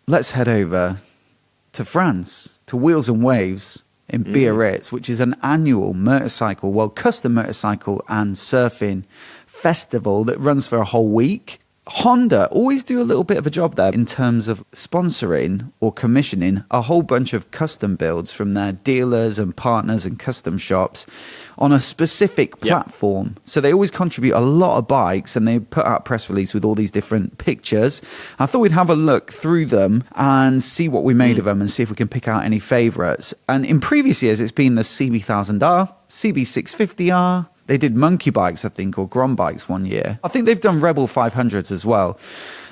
let's head over to France, to Wheels and Waves in Biarritz, which is an annual custom motorcycle and surfing festival that runs for a whole week. Honda always do a little bit of a job there in terms of sponsoring or commissioning a whole bunch of custom builds from their dealers and partners and custom shops on a specific platform. So they always contribute a lot of bikes, and they put out a press release with all these different pictures. I thought we'd have a look through them and see what we made of them and see if we can pick out any favorites. And in previous years, it's been the CB1000R, CB650R. They did monkey bikes, I think, or Grom bikes one year. I think they've done Rebel 500s as well.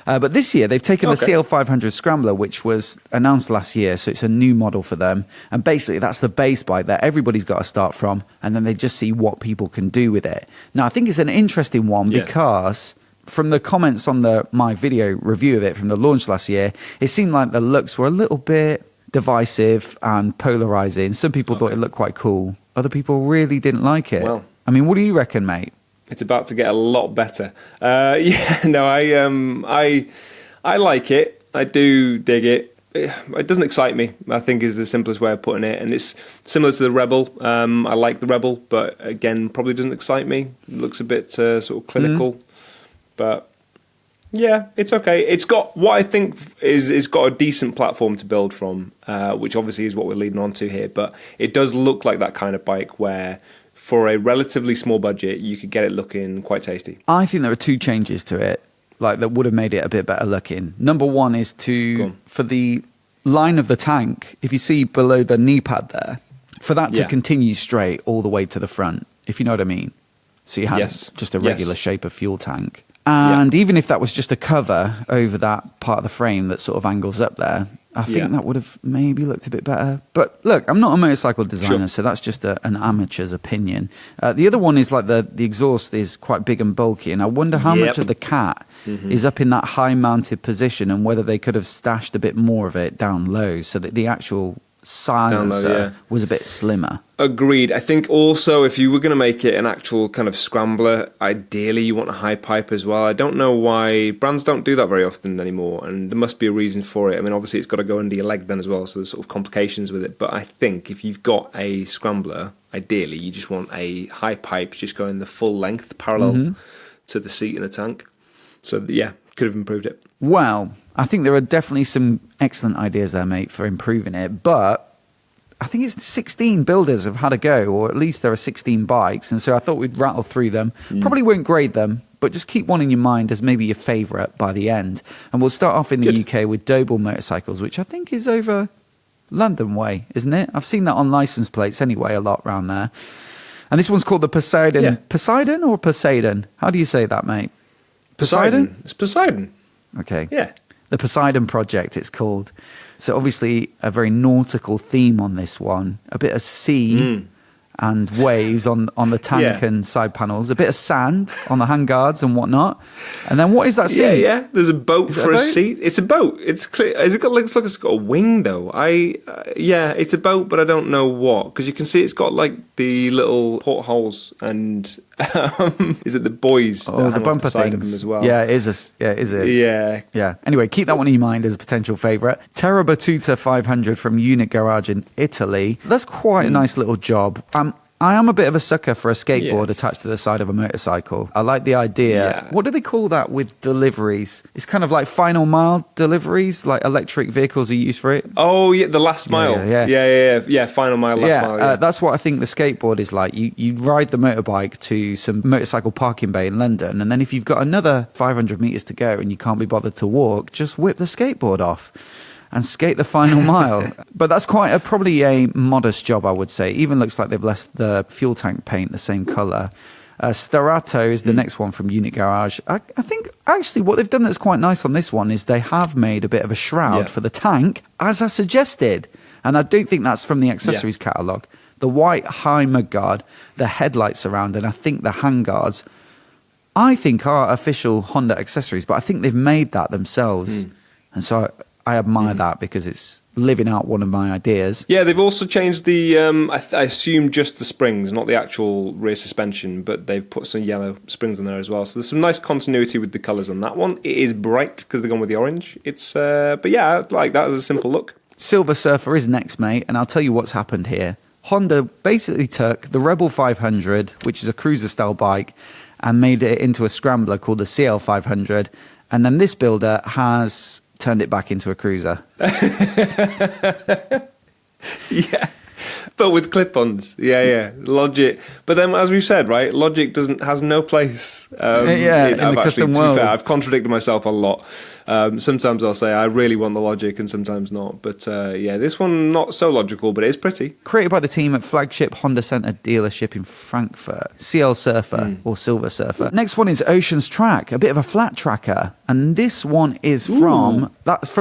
But this year, they've taken the CL500 Scrambler, which was announced last year, so it's a new model for them. And basically, that's the base bike that everybody's got to start from, and then they just see what people can do with it. Now, I think it's an interesting one because from the comments on my video review of it from the launch last year, it seemed like the looks were a little bit divisive and polarizing. Some people thought it looked quite cool. Other people really didn't like it. Well, I mean, what do you reckon, mate? It's about to get a lot better. I like it. I do dig it. It doesn't excite me, I think, is the simplest way of putting it. And it's similar to the Rebel. I like the Rebel, but again, probably doesn't excite me. It looks a bit sort of clinical. But yeah, it's okay. It's got what I think is it's got a decent platform to build from, which obviously is what we're leading on to here. But it does look like that kind of bike where, for a relatively small budget, you could get it looking quite tasty. I think there are two changes to it, like that would have made it a bit better looking. Number one is for the line of the tank, if you see below the knee pad there, for that to continue straight all the way to the front, if you know what I mean. So you have just a regular shape of fuel tank. And even if that was just a cover over that part of the frame that sort of angles up there, I think that would have maybe looked a bit better. But look, I'm not a motorcycle designer, so that's just an amateur's opinion. The other one is like the exhaust is quite big and bulky, and I wonder how much of the cat is up in that high-mounted position, and whether they could have stashed a bit more of it down low so that the actual silencer was a bit slimmer. Agreed. I think also if you were going to make it an actual kind of scrambler, ideally you want a high pipe as well. I don't know why brands don't do that very often anymore, and there must be a reason for it. I mean, obviously it's got to go under your leg then as well, so there's sort of complications with it. But I think if you've got a scrambler, ideally you just want a high pipe just going the full length parallel to the seat in the tank. So yeah, could have improved it. Well, I think there are definitely some excellent ideas there, mate, for improving it. But I think it's 16 builders have had a go, or at least there are 16 bikes. And so I thought we'd rattle through them. Probably won't grade them, but just keep one in your mind as maybe your favourite by the end. And we'll start off in the UK with Doble Motorcycles, which I think is over London way, isn't it? I've seen that on licence plates anyway, a lot around there. And this one's called the Poseidon. Yeah. Poseidon or Poseidon? How do you say that, mate? Poseidon? It's Poseidon. Okay. Yeah. The Poseidon Project, it's called. So obviously a very nautical theme on this one. A bit of sea and waves on the tank and side panels. A bit of sand on the handguards and whatnot. And then what is that seat? Yeah. There's a boat for a seat. It's a boat. It's clear. Has it got looks like it's got a wing though? It's a boat, but I don't know what, because you can see it's got like the little portholes and is it the buoys? Oh, the bumper side of things them as well. Yeah, it is. Yeah. Anyway, keep that one in your mind as a potential favourite. Terra Battuta 500 from Unit Garage in Italy. That's quite a nice little job. I am a bit of a sucker for a skateboard attached to the side of a motorcycle. I like the idea. Yeah. What do they call that with deliveries? It's kind of like final mile deliveries, like electric vehicles are used for it. Oh, yeah, the last mile. Yeah, final mile, last mile. Yeah. That's what I think the skateboard is like. You ride the motorbike to some motorcycle parking bay in London, and then if you've got another 500 metres to go and you can't be bothered to walk, just whip the skateboard off and skate the final mile. But that's probably a modest job, I would say. Even looks like they've left the fuel tank paint the same colour. Starato is the next one from Unit Garage. I think actually what they've done that's quite nice on this one is they have made a bit of a shroud for the tank, as I suggested. And I don't think that's from the accessories catalogue. The white high mudguard, the headlights around, and I think the handguards, I think are official Honda accessories, but I think they've made that themselves. And so I admire that because it's living out one of my ideas. Yeah, they've also changed the, I assume just the springs, not the actual rear suspension, but they've put some yellow springs on there as well. So there's some nice continuity with the colours on that one. It is bright because they've gone with the orange. But yeah, I like that as a simple look. Silver Surfer is next, mate, and I'll tell you what's happened here. Honda basically took the Rebel 500, which is a cruiser-style bike, and made it into a scrambler called the CL500, and then this builder has turned it back into a cruiser. Yeah, but with clip-ons. Yeah. Logic. But then, as we've said, right, Logic has no place. In the custom world. To be fair, I've contradicted myself a lot. Sometimes I'll say I really want the Logic and sometimes not. But this one not so logical, but it is pretty. Created by the team at flagship Honda Center dealership in Frankfurt. CL Surfer or Silver Surfer. Next one is Ocean's Track, a bit of a flat tracker. And this one is from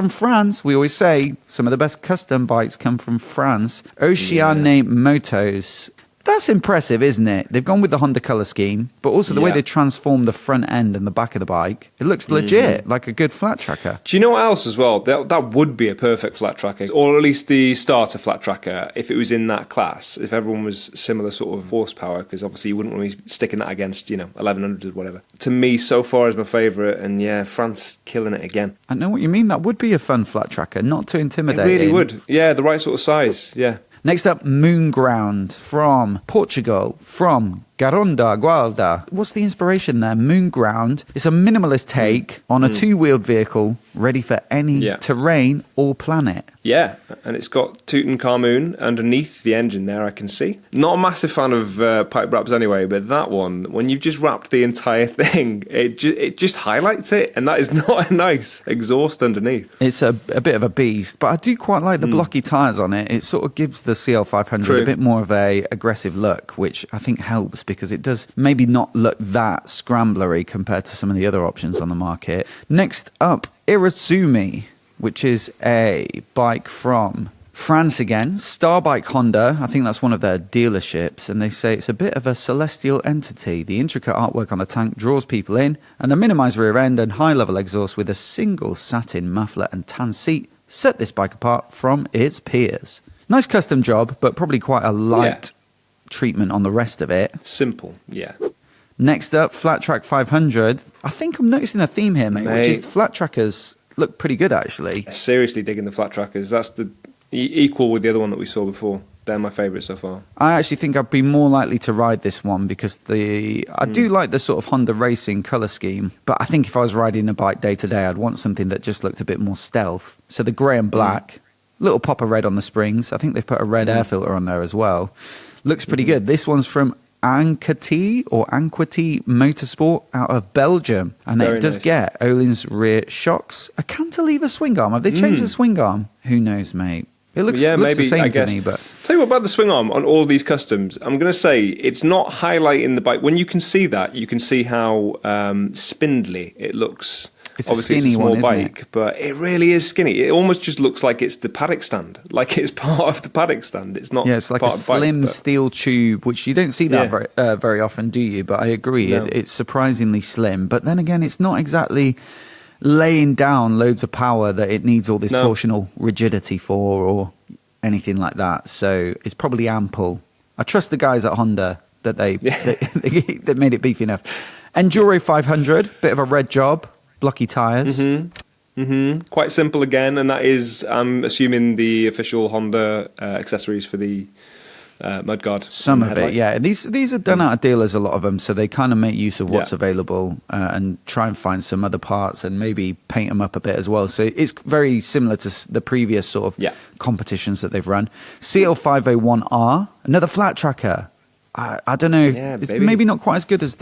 France. We always say some of the best custom bikes come from France. Oceane Motos. That's impressive, isn't it? They've gone with the Honda color scheme, but also the way they transformed the front end and the back of the bike. It looks legit, like a good flat tracker. Do you know what else as well? That would be a perfect flat tracker, or at least the starter flat tracker, if it was in that class, if everyone was similar sort of horsepower, because obviously you wouldn't want to be sticking that against, 1100 or whatever. To me, so far is my favourite, and France killing it again. I know what you mean. That would be a fun flat tracker, not too intimidating. It really would. Yeah, the right sort of size, yeah. Next up, Moonground from Portugal, from Garonda, Guarda. What's the inspiration there? Moonground. It's a minimalist take on a two-wheeled vehicle ready for any terrain or planet. Yeah, and it's got Tutankhamun underneath the engine there, I can see. Not a massive fan of pipe wraps anyway, but that one, when you've just wrapped the entire thing, it just highlights it, and that is not a nice exhaust underneath. It's a bit of a beast, but I do quite like the blocky tyres on it. It sort of gives the CL500 a bit more of a aggressive look, which I think helps because it does maybe not look that scramblery compared to some of the other options on the market. Next up, Irizumi, which is a bike from France again. Starbike Honda, I think that's one of their dealerships, and they say it's a bit of a celestial entity. The intricate artwork on the tank draws people in, and the minimised rear end and high-level exhaust with a single satin muffler and tan seat set this bike apart from its peers. Nice custom job, but probably quite a light treatment on the rest of it. Simple, yeah. Next up, Flat Track 500. I think I'm noticing a theme here, mate, which is flat trackers look pretty good, actually. Seriously digging the flat trackers. That's the equal with the other one that we saw before. They're my favourite so far. I actually think I'd be more likely to ride this one because I do like the sort of Honda racing colour scheme, but I think if I was riding a bike day to day, I'd want something that just looked a bit more stealth. So the grey and black, little pop of red on the springs. I think they've put a red air filter on there as well. Looks pretty good. This one's from Anquety Motorsport out of Belgium. And it does get Öhlins rear shocks, a cantilever swing arm. Have they changed the swing arm? Who knows, mate? It looks maybe, the same to me. But tell you what about the swing arm on all these customs. I'm going to say it's not highlighting the bike. When you can see that, you can see how spindly it looks. It's obviously it's a small bike, but it really is skinny. It almost just looks like it's the paddock stand, like it's part of the paddock stand. It's not. Yeah, it's like a slim steel tube, which you don't see that very often, do you? But I agree, it's surprisingly slim. But then again, it's not exactly laying down loads of power that it needs all this torsional rigidity for, or anything like that. So it's probably ample. I trust the guys at Honda that they made it beefy enough. Enduro 500, bit of a red job. Blocky tyres. Quite simple again, and that is, I'm assuming, the official Honda accessories for the mudguard. Some of it, yeah. These are done out of dealers, a lot of them, so they kind of make use of what's available and try and find some other parts and maybe paint them up a bit as well. So it's very similar to the previous sort of competitions that they've run. CL501R, another flat tracker. I don't know. It's maybe not quite as good as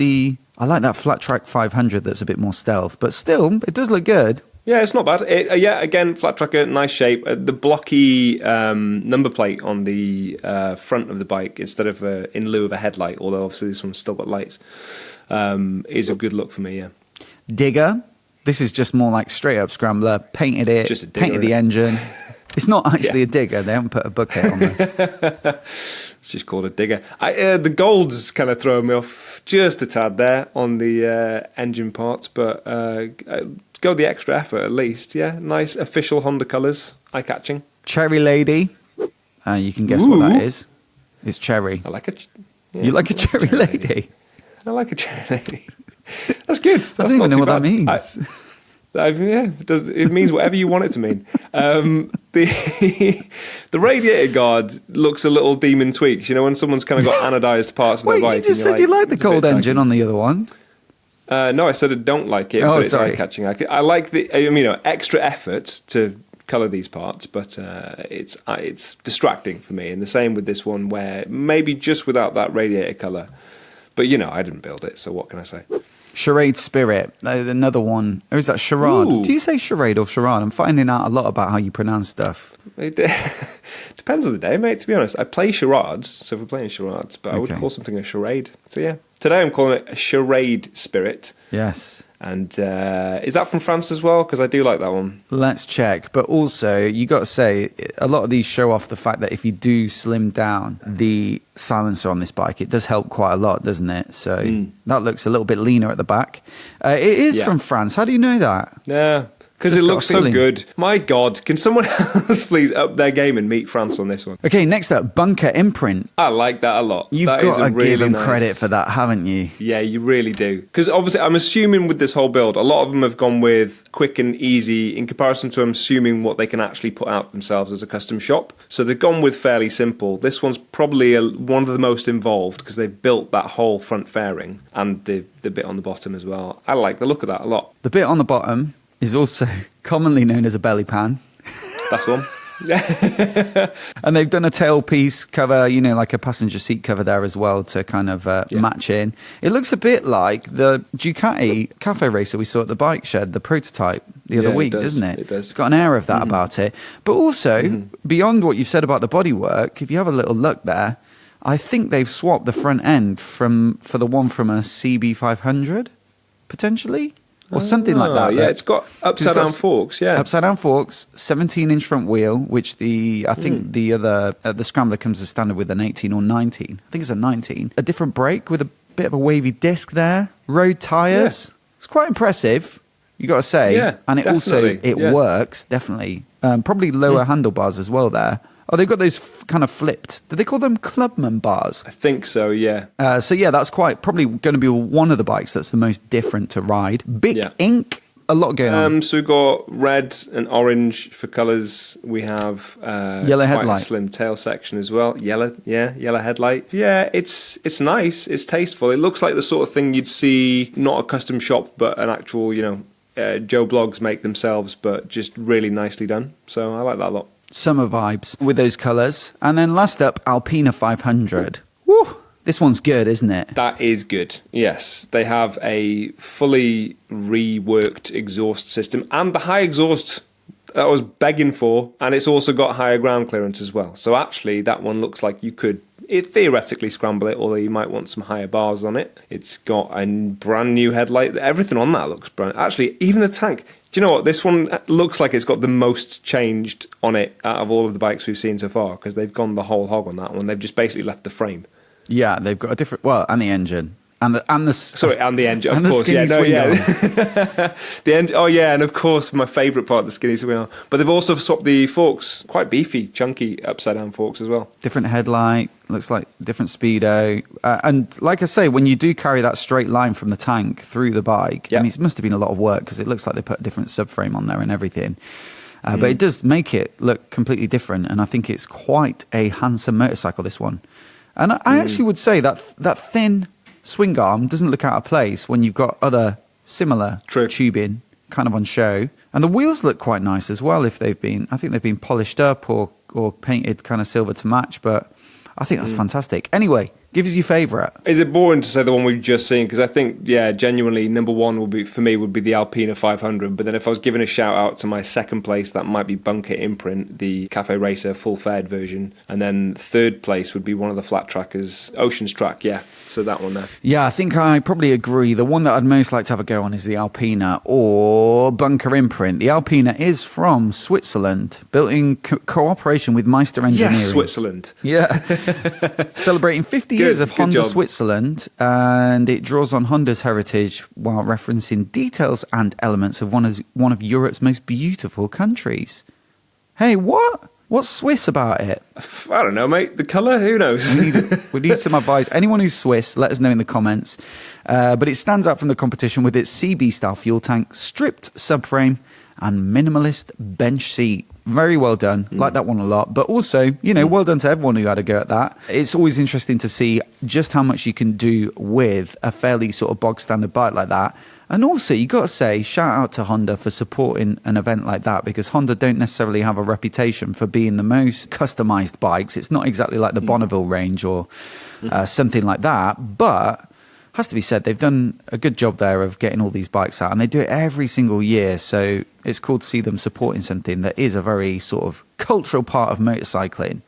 I like that Flat Track 500 that's a bit more stealth, but still, it does look good. Yeah, it's not bad. Again, flat tracker, nice shape. The blocky number plate on the front of the bike, instead of in lieu of a headlight, although obviously this one's still got lights, is a good look for me, Digger. This is just more like straight up scrambler. Painted it, just a digger, painted the engine. It's not actually a digger. They haven't put a bucket on there. It's just called a digger. The gold's kind of throwing me off just a tad there on the engine parts, but go the extra effort at least. Yeah, nice official Honda colours, eye-catching. Cherry Lady. You can guess what that is. It's cherry. I like it. Yeah, you like a cherry lady? I like a cherry lady. That's good. That's I don't even know what that means. It means whatever you want it to mean. The radiator guard looks a little Demon Tweaks. You know, when someone's kind of got anodized parts of their bike. You just said you like the cold engine on the other one. No, I said I don't like it, but it's eye-catching. I like the extra effort to colour these parts, but it's distracting for me. And the same with this one, where maybe just without that radiator colour. But, I didn't build it, so what can I say? Charade Spirit, another one. Or is that charade? Ooh. Do you say charade or charade? I'm finding out a lot about how you pronounce stuff. It depends on the day, mate, to be honest. I play charades, so we're playing charades, but I would call something a charade. So, yeah. Today I'm calling it a Charade Spirit. Yes. And is that from France as well? Because I do like that one. Let's check. But also, you got to say, a lot of these show off the fact that if you do slim down the silencer on this bike, it does help quite a lot, doesn't it? So that looks a little bit leaner at the back. It is from France. How do you know that? Yeah. Because it looks so good. My God, can someone else please up their game and meet France on this one? Okay, next up, Bunker Imprint. I like that a lot. You've got to give them credit for that, haven't you? Yeah, you really do. Because obviously, I'm assuming with this whole build, a lot of them have gone with quick and easy in comparison to, I'm assuming, what they can actually put out themselves as a custom shop. So they've gone with fairly simple. This one's probably one of the most involved because they've built that whole front fairing and the bit on the bottom as well. I like the look of that a lot. The bit on the bottom is also commonly known as a belly pan. That's one. And they've done a tailpiece cover, like a passenger seat cover there as well to kind of match in. It looks a bit like the Ducati Cafe Racer we saw at the bike shed, the prototype the other week, doesn't it? It does. It's got an air of that about it. But also, beyond what you've said about the bodywork, if you have a little look there, I think they've swapped the front end for the one from a CB500, potentially. Or something like that. Yeah, it's got upside down forks, yeah. Upside down forks, 17-inch front wheel, which I think the other, the Scrambler comes as standard with an 18 or 19. I think it's a 19. A different brake with a bit of a wavy disc there. Road tyres. Yeah. It's quite impressive, you got to say. Yeah, and it works, definitely. Probably lower handlebars as well there. Oh, they've got those kind of flipped. Do they call them Clubman bars? I think so, yeah. That's probably going to be one of the bikes that's the most different to ride. Bic Ink, a lot going on. So we've got red and orange for colours. We have yellow headlight, a slim tail section as well. Yellow headlight. Yeah, it's nice. It's tasteful. It looks like the sort of thing you'd see not a custom shop, but an actual, Joe Blogs make themselves, but just really nicely done. So I like that a lot. Summer vibes with those colours. And then last up, Alpina 500. Woo! This one's good, isn't it? That is good, yes. They have a fully reworked exhaust system and the high exhaust that I was begging for, and it's also got higher ground clearance as well. So actually, that one looks like you could theoretically scramble it, although you might want some higher bars on it. It's got a brand new headlight. Everything on that looks brand. Actually, even the tank. Do you know what? This one looks like it's got the most changed on it out of all of the bikes we've seen so far, because they've gone the whole hog on that one. They've just basically left the frame. Yeah, they've got a different... Well, and the engine. And the engine, and of course. Yeah, the end. Oh, yeah, and of course, my favourite part, the skinny swing arm. But they've also swapped the forks, quite beefy, chunky, upside-down forks as well. Different headlight, looks like different speedo. And like I say, when you do carry that straight line from the tank through the bike, I mean, it must have been a lot of work because it looks like they put a different subframe on there and everything. But it does make it look completely different, and I think it's quite a handsome motorcycle, this one. And I actually would say that thin swing arm doesn't look out of place when you've got other similar tubing kind of on show. And the wheels look quite nice as well I think they've been polished up or painted kind of silver to match, but I think that's fantastic. Anyway, give us your favourite. Is it boring to say the one we've just seen? Because I think, genuinely, number one would be the Alpina 500. But then if I was giving a shout out to my second place, that might be Bunker Imprint, the Cafe Racer full-fed version. And then third place would be one of the flat trackers, Ocean's Track, So that one there. Yeah, I think I probably agree. The one that I'd most like to have a go on is the Alpina or Bunker Imprint. The Alpina is from Switzerland, built in cooperation with Meister Engineering. Yes, Switzerland. Yeah. Celebrating 50 years years of Good Honda job. Switzerland, and it draws on Honda's heritage while referencing details and elements of one of Europe's most beautiful countries. Hey, what? What's Swiss about it? I don't know, mate. The colour? Who knows? We need some advice. Anyone who's Swiss, let us know in the comments. But it stands out from the competition with its CB-style fuel tank, stripped subframe, and minimalist bench seat. Very well done. Like that one a lot. But also, well done to everyone who had a go at that. It's always interesting to see just how much you can do with a fairly sort of bog standard bike like that. And also, you got to say, shout out to Honda for supporting an event like that, because Honda don't necessarily have a reputation for being the most customized bikes. It's not exactly like the Bonneville range or something like that. But has to be said, they've done a good job there of getting all these bikes out, and they do it every single year. So it's cool to see them supporting something that is a very sort of cultural part of motorcycling.